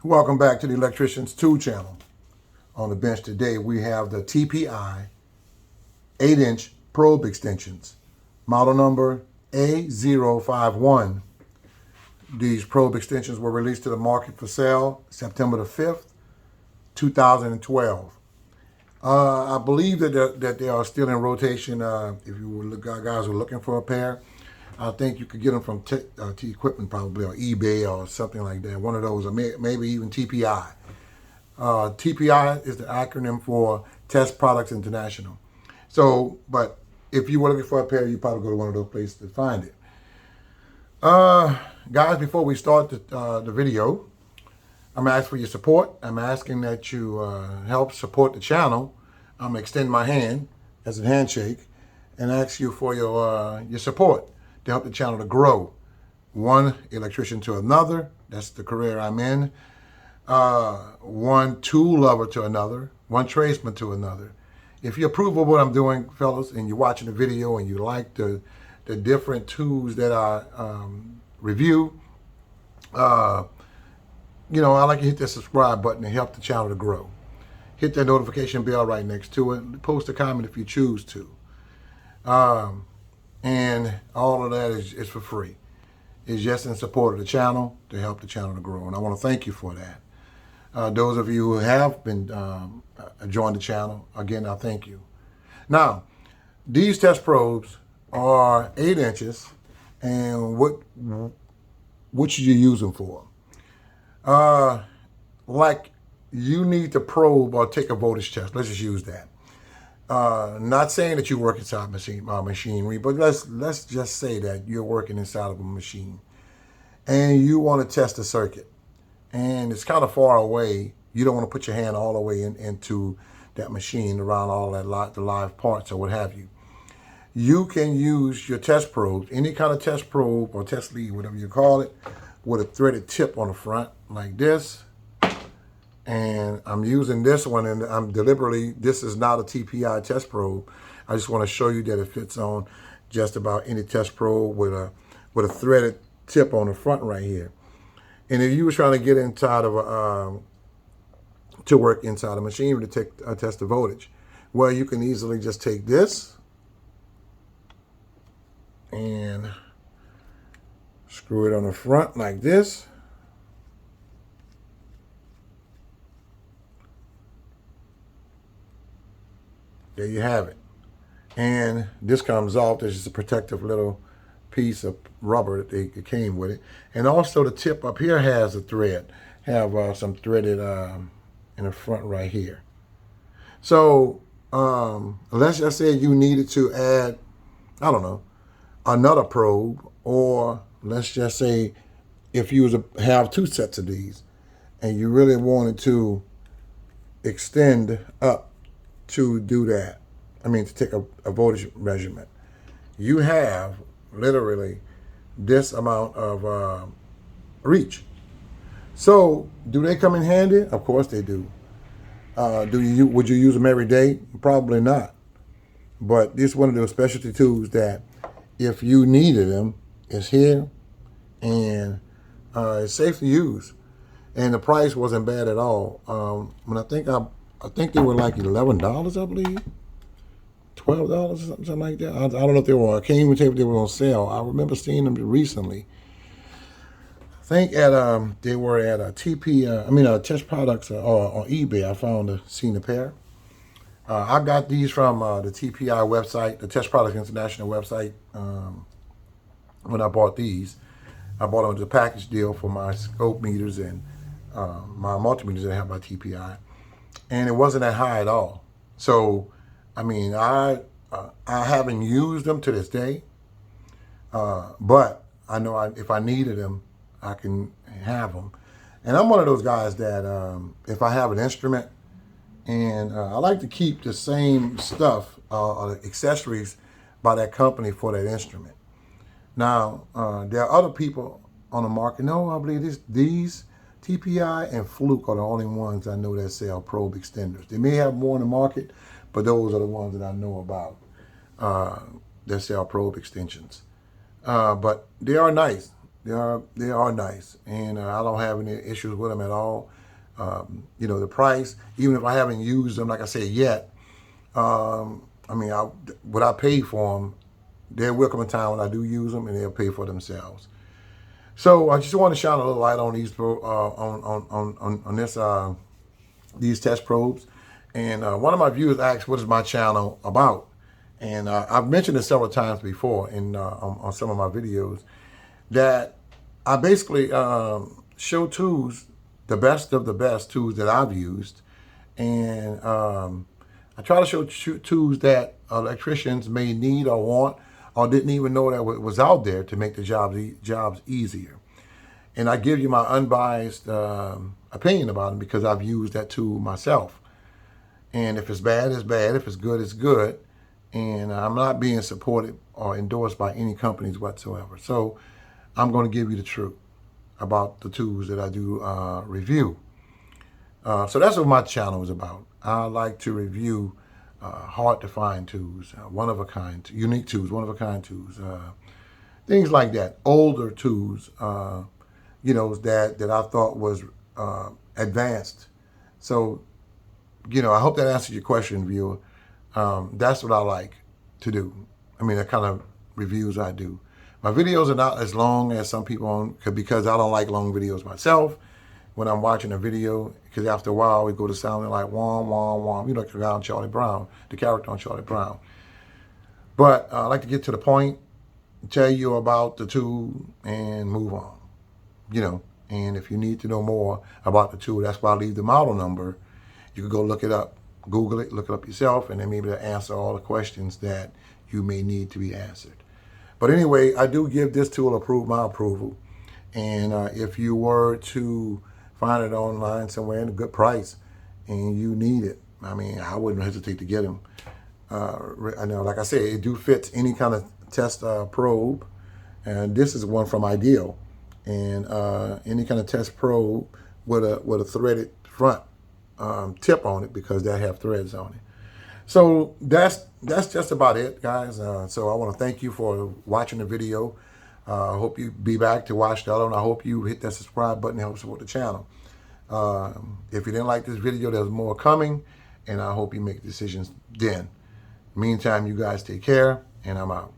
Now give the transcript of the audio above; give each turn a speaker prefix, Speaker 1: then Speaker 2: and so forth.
Speaker 1: Welcome back to the Electricians 2 channel. On the bench today we have the TPI 8-inch probe extensions, model number A051. These probe extensions were released to the market for sale September the 5th, 2012. I believe that they are still in rotation. If you guys are looking for a pair, I think you could get them from T Equipment probably, or eBay or something like that. One of those, or maybe even TPI. TPI is the acronym for Test Products International. So, but if you were looking for a pair, you probably go to one of those places to find it. Guys, before we start the video, I'm asking for your support. I'm asking that you help support the channel. I'm extend my hand as a handshake and ask you for your support to help the channel to grow. One electrician to another. That's the career I'm in. One tool lover to another. One tradesman to another. If you approve of what I'm doing, fellas, and you're watching the video and you like the different tools that I review, I like to hit that subscribe button and help the channel to grow. Hit that notification bell right next to it. Post a comment if you choose to. And all of that is for free. It's just in support of the channel to help the channel to grow. And I want to thank you for that. Those of you who have been joined the channel, again, I thank you. Now, these test probes are 8 inches. And what should you use them for? Like you need to probe or take a voltage test. Let's just use that. Not saying that you work inside machinery, but let's just say that you're working inside of a machine and you want to test a circuit and it's kind of far away. You don't want to put your hand all the way into that machine around all that the live parts or what have you. You can use your test probe, any kind of test probe or test lead, whatever you call it, with a threaded tip on the front like this. And I'm using this one, and I'm deliberately, this is not a TPI test probe. I just want to show you that it fits on just about any test probe with a threaded tip on the front right here. And if you were trying to get inside of to work inside a machine to test the voltage, well, you can easily just take this and screw it on the front like this. There you have it. And this comes off. There's just a protective little piece of rubber that it came with it. And also the tip up here has a thread. Have some threaded in the front right here. So let's just say you needed to add, I don't know, another probe, or let's just say if you was to have 2 sets of these and you really wanted to extend up to do that, to take a voltage measurement, you have literally this amount of reach. So do they come in handy? Of course they do. Would you use them every day? Probably not. But this is one of those specialty tools that if you needed them, it's here, and it's safe to use. And the price wasn't bad at all. I think they were like $11, I believe. $12 or something like that. I don't know if they were, I can't even tell if they were on sale. I remember seeing them recently. I think they were at a Test Products or on eBay. I seen a pair. I got these from the TPI website, the Test Products International website. When I bought these, I bought them as a package deal for my scope meters and my multimeters that I have by TPI. And it wasn't that high at all. So, I haven't used them to this day, but I know if I needed them, I can have them. And I'm one of those guys that if I have an instrument, and I like to keep the same stuff, accessories by that company for that instrument. Now, there are other people on the market. No, I believe these TPI and Fluke are the only ones I know that sell probe extenders. They may have more in the market, but those are the ones that I know about that sell probe extensions. But they are nice. They are nice, and I don't have any issues with them at all. The price, even if I haven't used them, like I said, yet, what I pay for them, there will come a time when I do use them, and they'll pay for themselves. So I just want to shine a little light on on this these test probes. And one of my viewers asked, "What is my channel about?" And I've mentioned it several times before on some of my videos that I basically show tools, the best of the best tools that I've used, and I try to show tools that electricians may need or want or didn't even know that was out there to make the jobs easier. And I give you my unbiased opinion about them because I've used that tool myself. And if it's bad, it's bad. If it's good, it's good. And I'm not being supported or endorsed by any companies whatsoever. So I'm going to give you the truth about the tools that I do review. So that's what my channel is about. I like to review hard to find tools, one of a kind, unique tools, one of a kind tools, things like that. Older tools, that I thought was advanced. So, I hope that answers your question, viewer. That's what I like to do. I mean, the kind of reviews I do. My videos are not as long as some people because I don't like long videos myself. When I'm watching a video, because after a while we go to sounding like wom, wom, wom, like the guy on Charlie Brown, the character on Charlie Brown. But I like to get to the point, tell you about the tool, and move on. And if you need to know more about the tool, that's why I leave the model number. You can go look it up, Google it, look it up yourself, and then maybe to answer all the questions that you may need to be answered. But anyway, I do give this tool my approval. And if you were to find it online somewhere in a good price and you need it, I wouldn't hesitate to get them. I know, like I said, it do fit any kind of test probe. And this is one from Ideal. And any kind of test probe with a threaded front tip on it, because they have threads on it. So that's just about it, guys. So I want to thank you for watching the video. I hope you be back to watch the other one. I hope you hit that subscribe button to help support the channel. If you didn't like this video, there's more coming, and I hope you make decisions then. Meantime, you guys take care, and I'm out.